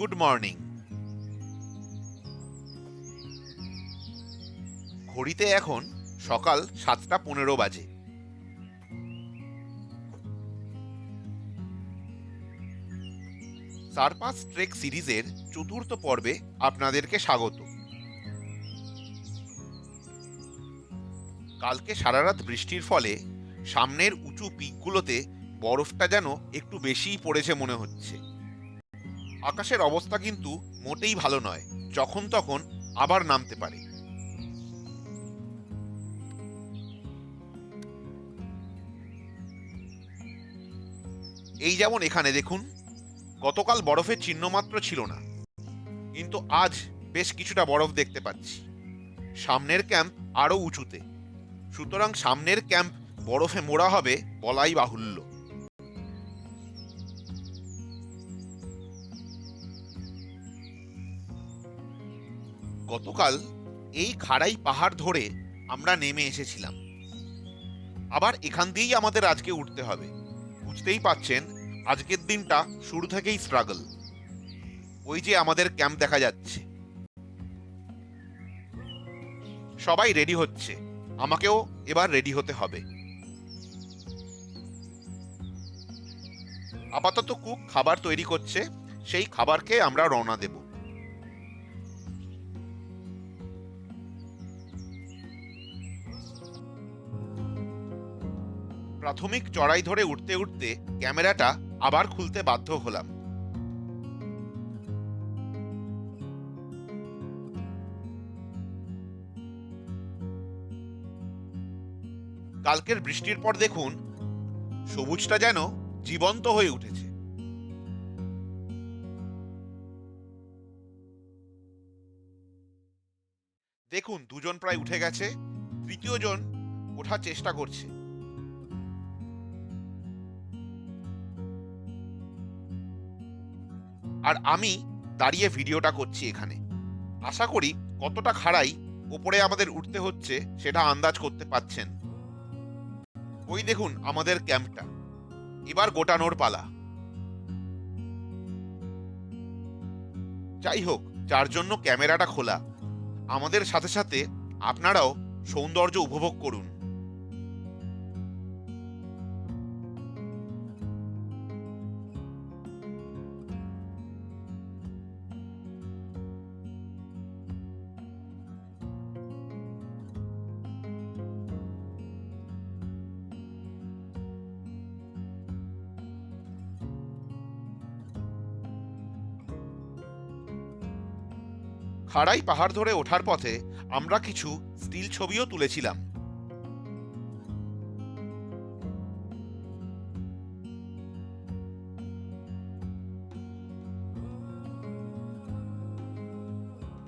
Good morning. ঘড়িতে এখন সকাল 7:15 বাজে। সারপাস ট্রেক সিরিজের চতুর্থ পর্বে আপনাদেরকে স্বাগত। কালকে সারা রাত বৃষ্টির ফলে সামনের উঁচু পিকগুলোতে বরফটা যেন একটু বেশিই পড়েছে মনে হচ্ছে। আকাশের অবস্থা কিন্তু মোটেই ভালো নয়, যখন তখন আবার নামতে পারে। এই যেমন এখানে দেখুন, গতকাল বরফের চিহ্নমাত্র ছিল না, কিন্তু আজ বেশ কিছুটা বরফ দেখতে পাচ্ছি। সামনের ক্যাম্প আরো উঁচুতে, সুতরাং সামনের ক্যাম্প বরফে মোড়া হবে বলাই বাহুল্য। গতকাল এই খাড়াই পাহাড় ধরে আমরা নেমে এসেছিলাম, আবার এখান দিয়েই আমাদের আজকে উঠতে হবে। বুঝতেই পাচ্ছেন, আজকের দিনটা শুরু থেকেই স্ট্রাগল। ওই যে আমাদের ক্যাম্প দেখা যাচ্ছে। সবাই রেডি হচ্ছে, আমাকেও এবার রেডি হতে হবে। আপাতত কুক খাবার তৈরি করছে, সেই খাবার খেয়ে আমরা রওনা দেব। প্রাথমিক চড়াই ধরে উঠতে উঠতে ক্যামেরাটা আবার খুলতে বাধ্য হলাম। কালকের বৃষ্টির পর দেখুন, সবুজটা যেন জীবন্ত হয়ে উঠেছে। দেখুন, দুজন প্রায় উঠে গেছে, তৃতীয় জন ওঠার চেষ্টা করছে। আর আমি দাঁড়িয়ে ভিডিওটা করছি এখানে। আশা করি কতটা খাড়াই ওপরে আমাদের উঠতে হচ্ছে সেটা আন্দাজ করতে পাচ্ছেন। ওই দেখুন আমাদের ক্যাম্পটা, এবার গোটানোর পালা। যাই হোক, যার জন্য ক্যামেরাটা খোলা, আমাদের সাথে সাথে আপনারাও সৌন্দর্য উপভোগ করুন। খাড়াই পাহাড় ধরে ওঠার পথে আমরা কিছু স্টিল ছবিও তুলেছিলাম।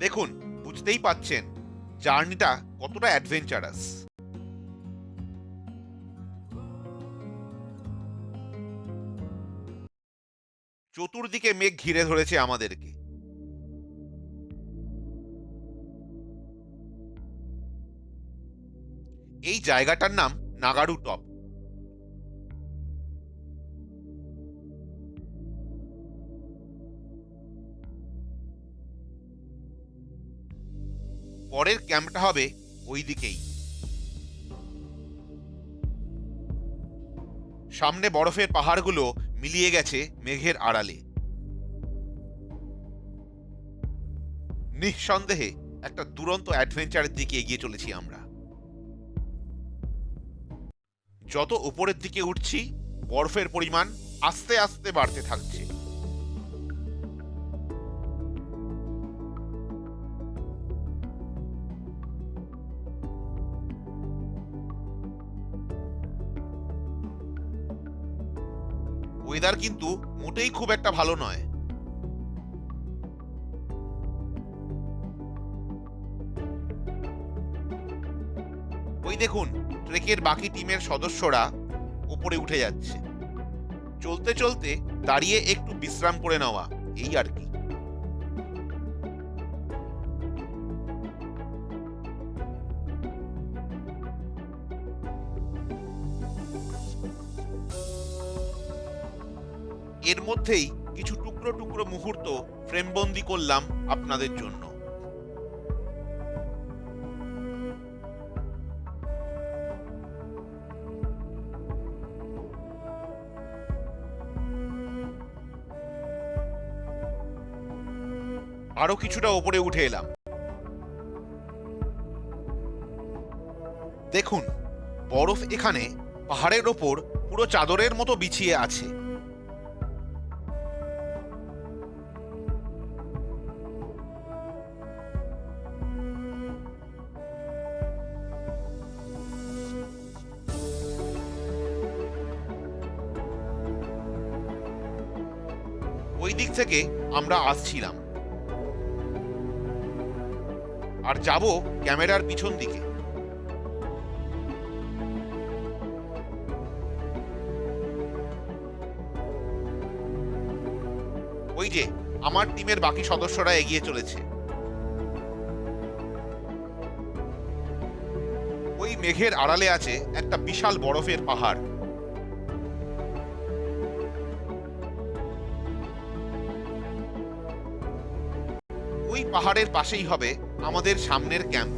দেখুন, বুঝতেই পাচ্ছেন জার্নিটা কতটা অ্যাডভেঞ্চারাস। চতুর্দিকে মেঘ ঘিরে ধরেছে আমাদেরকে। এই জায়গাটার নাম নাগাড়ু টপ। পরের ক্যাম্পটা হবে ওই দিকেই। সামনে বরফের পাহাড়গুলো মিলিয়ে গেছে মেঘের আড়ালে। নিঃসন্দেহে একটা দুরন্ত অ্যাডভেঞ্চারের দিকে এগিয়ে চলেছি আমরা। যত উপরের দিকে উঠছি, বরফের পরিমাণ আস্তে আস্তে বাড়তে থাকছে। ওয়েদার কিন্তু মোটেই খুব একটা ভালো নয়। ওই দেখুন, ট্রেকের বাকি টিমের সদস্যরা উপরে উঠে যাচ্ছে। চলতে চলতে দাঁড়িয়ে একটু বিশ্রাম করে নেওয়া, এই আর কি। এর মধ্যেই কিছু টুকরো টুকরো টুকরো মুহূর্ত ফ্রেমবন্দি করলাম আপনাদের জন্য। আরো কিছুটা ওপরে উঠে এলাম। দেখুন, বরফ এখানে পাহাড়ের ওপর পুরো চাদরের মতো বিছিয়ে আছে। ওই দিক থেকে আমরা আসছিলাম আর যাব ক্যামেরার পিছন দিকে। ওই যে আমার টিমের বাকি সদস্যরা এগিয়ে চলেছে। ওই মেঘের আড়ালে আছে একটা বিশাল বরফের পাহাড়। ওই পাহাড়ের পাশেই হবে আমাদের সামনের ক্যাম্প।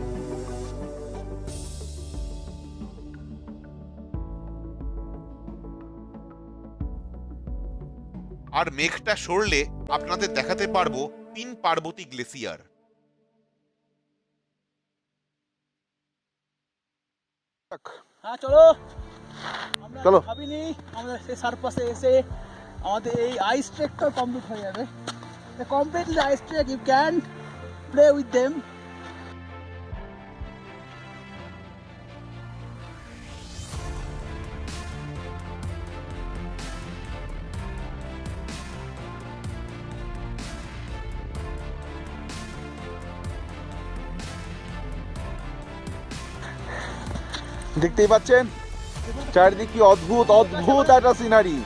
আর মেঘটা সরলে আপনাদের দেখাতে পারবো তিন পার্বতী গ্লেসিয়ার। হ্যাঁ চলো, আমরা চলো। ভাবিনি আমাদের সেই সারপাসে এসে আমাদের এই আইস ট্রেকটা কমপ্লিট হয়ে যাবে। Completely ice trek, you can play with them. দেখতেই পাচ্ছেন চারিদিক কি অদ্ভুত অদ্ভুত একটা সিনারি।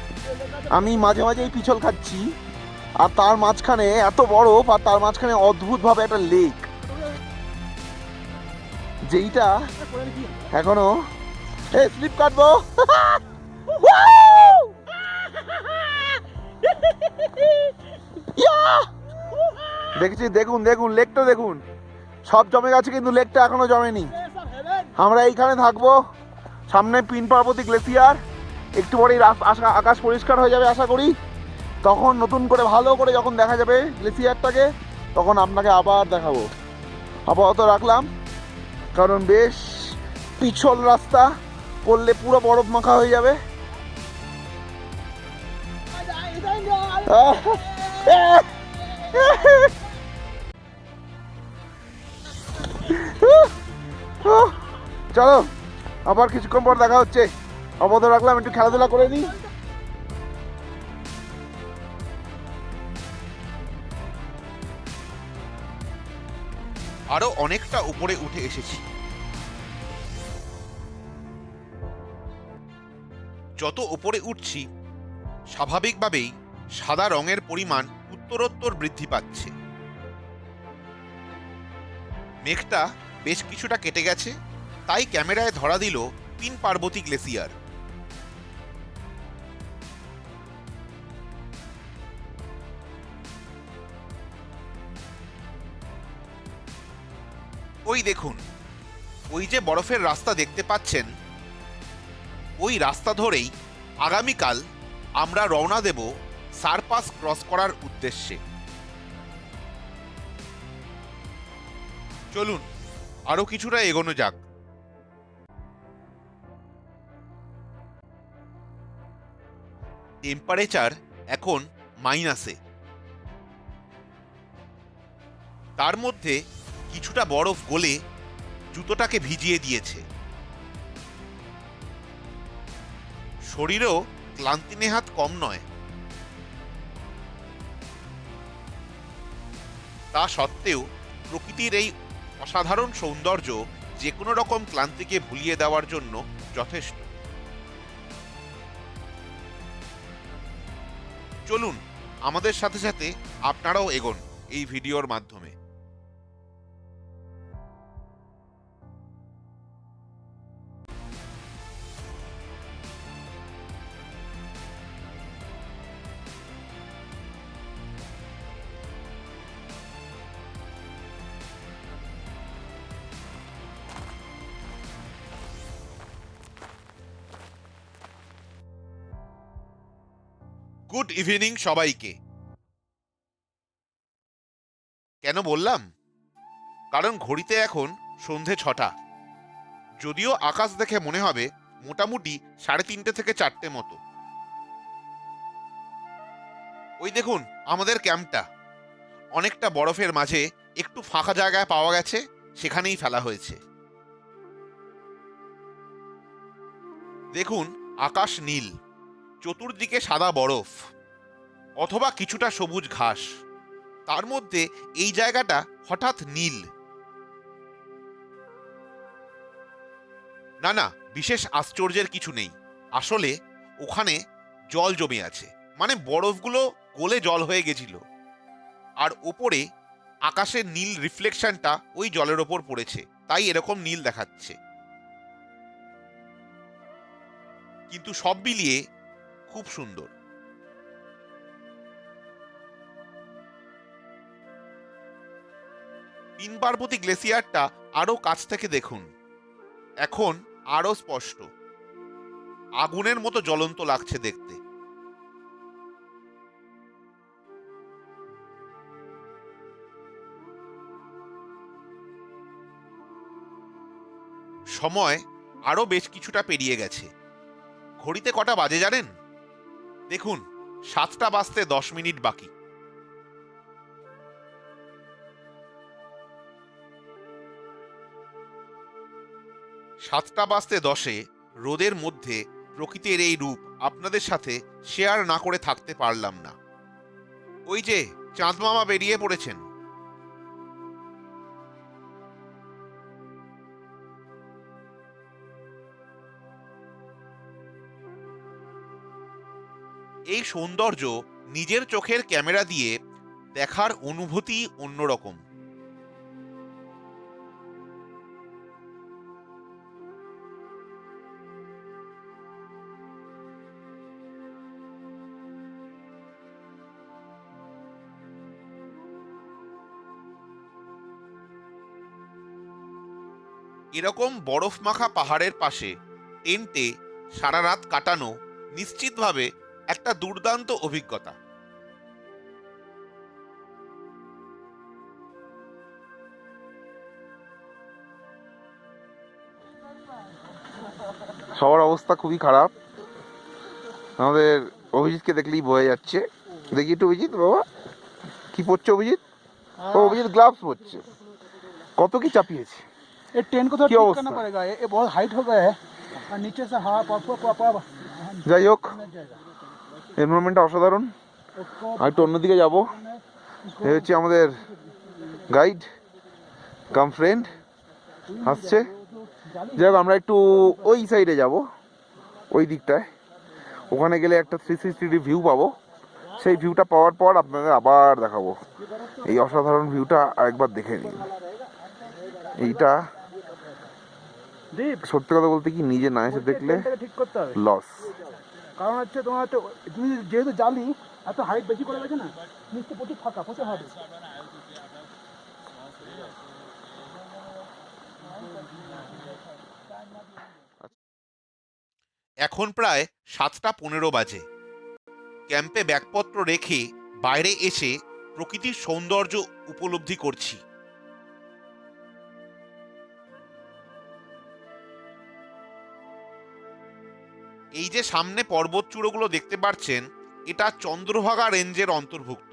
আমি মাঝে মাঝে এই পিছল খাচ্ছি, আর তার মাঝখানে এত বরফ, আর তার মাঝখানে অদ্ভুত ভাবে একটা লেক, যেইটা এখনো স্লিপ কাটবো। দেখছি, দেখুন দেখুন লেকটা দেখুন, সব জমে গেছে কিন্তু লেকটা এখনো জমেনি। আমরা এইখানে থাকবো, সামনে পিন পার্বতী গ্লেসিয়ার। একটু পরেই আকাশ পরিষ্কার হয়ে যাবে আশা করি, তখন নতুন করে ভালো করে যখন দেখা যাবে গ্লেসিয়ারটাকে, তখন আপনাকে আবার দেখাবো। আপাতত রাখলাম, কারণ বেশ পিছল রাস্তা, পড়লে পুরো বরফ মাখা হয়ে যাবে। চলো, আবার কিছুক্ষণ পর দেখা হচ্ছে। আপাতত রাখলাম, একটু খেলাধুলা করে নিই। আরো অনেকটা উপরে উঠে এসেছি। যত উপরে উঠছি স্বাভাবিকভাবেই সাদা রঙের পরিমাণ উত্তরোত্তর বৃদ্ধি পাচ্ছে। মেঘটা বেশ কিছুটা কেটে গেছে, তাই ক্যামেরায় ধরা দিল তিন পার্বতী গ্লেসিয়ার। ওই দেখুন, ওই যে বরফের রাস্তা দেখতে পাচ্ছেন, ওই রাস্তা ধরেই আগামীকাল আমরা রওনা দেব সারপাস ক্রস করার উদ্দেশ্যে। চলুন আরো কিছুটা এগোনো যাক। টেম্পারেচার এখন মাইনাসে। তার মধ্যে কিছুটা বরফ গলে জুতোটাকে ভিজিয়ে দিয়েছে। শরীরেও ক্লান্তি নেহাত কম নয়। তা সত্ত্বেও প্রকৃতির এই অসাধারণ সৌন্দর্য যে কোনো রকম ক্লান্তিকে ভুলিয়ে দেওয়ার জন্য যথেষ্ট। চলুন আমাদের সাথে সাথে আপনারাও এগোন এই ভিডিওর মাধ্যমে। গুড ইভিনিং সবাইকে। কেন বললাম? কারণ ঘড়িতে এখন সন্ধে 6টা। যদিও আকাশ দেখে মনে হবে মোটামুটি 3:30 থেকে 4টে মতো। ওই দেখুন আমাদের ক্যাম্পটা, অনেকটা বরফের মাঝে একটু ফাঁকা জায়গায় পাওয়া গেছে, সেখানেই ফেলা হয়েছে। দেখুন আকাশ নীল, চতুর্দিকে সাদা বরফ অথবা কিছুটা সবুজ ঘাস, তার মধ্যে এই জায়গাটা হঠাৎ নীল। না না, বিশেষ আশ্চর্যের কিছু নেই। আসলে ওখানে জল জমে আছে, মানে বরফগুলো গলে জল হয়ে গেছিল, আর ওপরে আকাশের নীল রিফ্লেকশনটা ওই জলের ওপর পড়েছে, তাই এরকম নীল দেখাচ্ছে। কিন্তু সব মিলিয়ে খুব সুন্দর। পিন পার্বতী গ্লেসিয়ারটা আরো কাছ থেকে দেখুন, এখন আরো স্পষ্ট, আগুনের মতো জ্বলন্ত লাগছে দেখতে। সময় আরো বেশ কিছুটা পেরিয়ে গেছে। ঘড়িতে কটা বাজে জানেন? দেখুন 7টা বাজতে 10 মিনিট বাকি। সাতটা বাজতে 10-এ রোদের মধ্যে প্রকৃতির এই রূপ আপনাদের সাথে শেয়ার না করে থাকতে পারলাম না। ওই যে চাঁদ মামা বেরিয়ে পড়েছেন। এই সৌন্দর্য নিজের চোখের ক্যামেরা দিয়ে দেখার অনুভূতি অন্যরকম। এরকম বরফ মাখা পাহাড়ের পাশে টেন্টে সারা রাত কাটানো নিশ্চিতভাবে একটা দুর্দান্ত অভিজ্ঞতা। সবার অবস্থা খুবই খারাপ, আমাদের অভিজিৎকে দেখলেই বোঝা যাচ্ছে। দেখি একটু অভিজিৎ, বাবা কি পড়ছে অভিজিৎ? ও অভিজিৎ গ্লাভস পড়ছে। কত কি চাপিয়েছে। ये टेंट को थोड़ा क्या ठीक अवस्था? करना पड़ेगा, ये बहुत हाइट हो गया है और नीचे से हवा प्रॉपर যাই হোক, जाएगा। এনভায়রনমেন্টটা অসাধারণ। আর একটু অন্যদিকে যাবো। এই হচ্ছে আমাদের গাইড কাম ফ্রেন্ড আসছে। যাই হোক, আমরা একটু ওই সাইডে যাব, ওই দিকটায়। ওখানে গেলে একটা 360 ভিউ পাবো। সেই ভিউটা পাওয়ার পর আপনাদের আবার দেখাবো। এই অসাধারণ ভিউটা আরেকবার দেখে নিন। এইটা দীপ, সত্যি কথা বলতে কি, নিজে না এসে দেখলে টেন্টটাকে ঠিক করতে হবে, লস। কারণ হচ্ছে তোমার হচ্ছে তুমি যেহেতু জালি এত হাইট বেশি করে গেছে না, নিচে প্রচুর ফাঁকা, প্রচুর হবে। এখন প্রায় 7টা 15 বাজে। ক্যাম্পে ব্যাগপত্র রেখে বাইরে এসে প্রকৃতির সৌন্দর্য উপলব্ধি করছি। এই যে সামনে পর্বত চূড়োগুলো দেখতে পাচ্ছেন, এটা চন্দ্রভাগা রেঞ্জের অন্তর্ভুক্ত।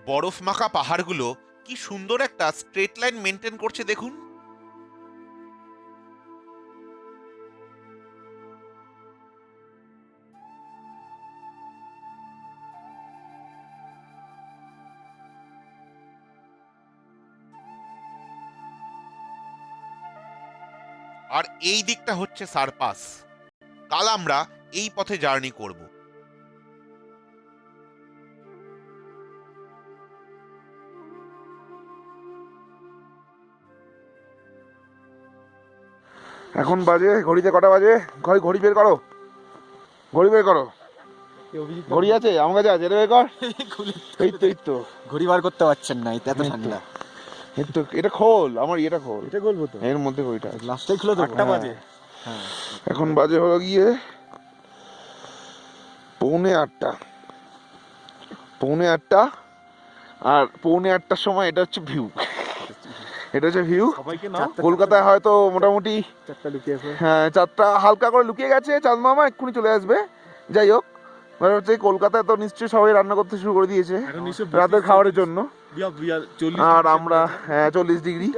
বরফ মাখা পাহাড়গুলো কি সুন্দর একটা স্ট্রেট লাইন মেনটেন করছে দেখুন। আর এই দিকটা হচ্ছে সারপাস। কাল আমরা এই পথে জার্নি করব। এখন বাজে, ঘড়িতে কটা বাজে? ঘড়ি বের করো, ঘড়ি বের করো। ঘড়ি আছে আমার কাছে, আছে, এটা বের কর। এই তো ঘড়ি বার করতে পারছেন না, এত ঠান্ডা। এই তো, এটা খোল, আমার ইয়েটা খোল। এটা বলবো তো, এর মধ্যে ঘড়িটা আছে। লাস্টে খুলে দেবো। 8টা বাজে। হ্যাঁ এখন বাজে হলো গিয়ে 7:45। 7:45 আর 7:45টার সময় এটা হচ্ছে ভিউ। এটা হচ্ছে ভিউ। সবাইকে নাও। কলকাতায় হয়তো মোটামুটি চারটা লুকিয়ে আছে। হ্যাঁ 4টা হালকা করে লুকিয়ে গেছে, চাঁদ মামা এক্ষুনি চলে আসবে। যাই হোক, মানে হচ্ছে কলকাতায় তো নিশ্চয়ই সবাই রান্না করতে শুরু করে দিয়েছে রাতের খাবারের জন্য। আর আমরা 40 ডিগ্রি,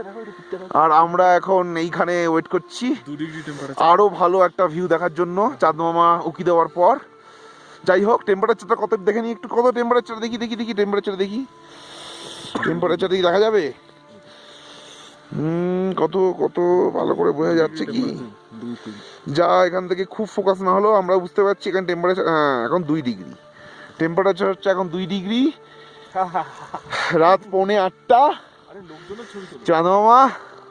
আর আমরা এখন এইখানে ওয়েট করছি 2 ডিগ্রি টেম্পারেচার। আরো ভালো একটা ভিউ দেখার জন্য চাঁদ মামা উকি দেওয়ার পর। যাই হোক, টেম্পারেচারটা কত দেখে নি একটু, কত টেম্পারেচার দেখি টেম্পারেচার দেখি দেখা যাবে। কত কত ভালো করে বোঝা যাচ্ছে কি? 2-3 যা এখান থেকে খুব ফোকাস না হলেও আমরা বুঝতে পারছি এখানে টেম্পারেচার এখন 2 ডিগ্রি। টেম্পারেচার হচ্ছে এখন 2 ডিগ্রি, রাত 7:45। আরে লোকজনের ছবি তোলো। চাঁদ মামা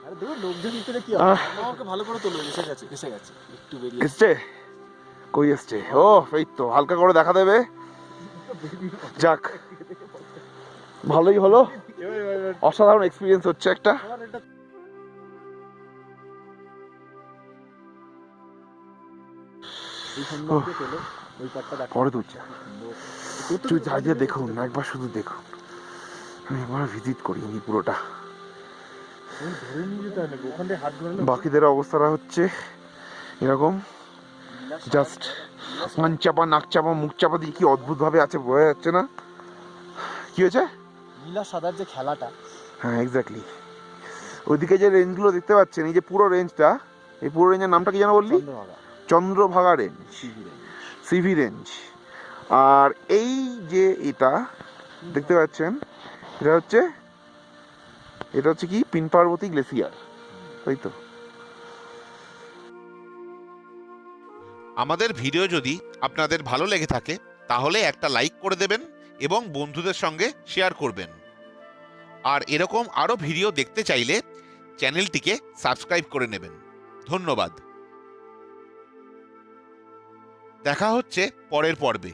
আরে দেখো লোকজন ভিতরে কি আছে? আমাকে ভালো করে তোলো। এসে গেছে একটু বেরিয়ে এসছে, কই এসছে? ও এই তো হালকা করে দেখা দেবে। যাক, ভালোই হলো, অসাধারণ এক্সপিরিয়েন্স হচ্ছে একটা। এই সুন্দরকে তোলো। ওই পাটটা দেখো। পরে তুলছে, তুই যাইয়ে দেখুন, একবার শুধু দেখুন। আমি একবার ভিজিট করিনি পুরোটা। ধরে নিয়ে যেতে হবে ওখান থেকে হাত ধরে। বাকিদের অবস্থাটা হচ্ছে এরকম, জাস্ট কান চাপা, নাক চাপা, মুখ চাপা দিয়ে কি অদ্ভুত ভাবে আছে, বোঝা যাচ্ছে না কি হয়েছে। নীলা সাদার যে খেলাটা, হ্যাঁ এক্স্যাক্টলি। ওইদিকে যে রেঞ্জগুলো দেখতে পাচ্ছেন, এই যে পুরো রেঞ্জটা, এই পুরো রেঞ্জের নামটা কি যেন বললি? Chandrabhaga, Chandrabhaga range, CV range. আর এই যে এটা দেখতে পাচ্ছেন, এটা হচ্ছে কি পিন পার্বতী গ্লেসিয়ার, তাই তো। আমাদের ভিডিও যদি আপনাদের ভালো লেগে থাকে তাহলে একটা লাইক করে দেবেন এবং বন্ধুদের সঙ্গে শেয়ার করবেন। আর এরকম আরও ভিডিও দেখতে চাইলে চ্যানেলটিকে সাবস্ক্রাইব করে নেবেন। ধন্যবাদ। দেখা হচ্ছে পরের পর্বে।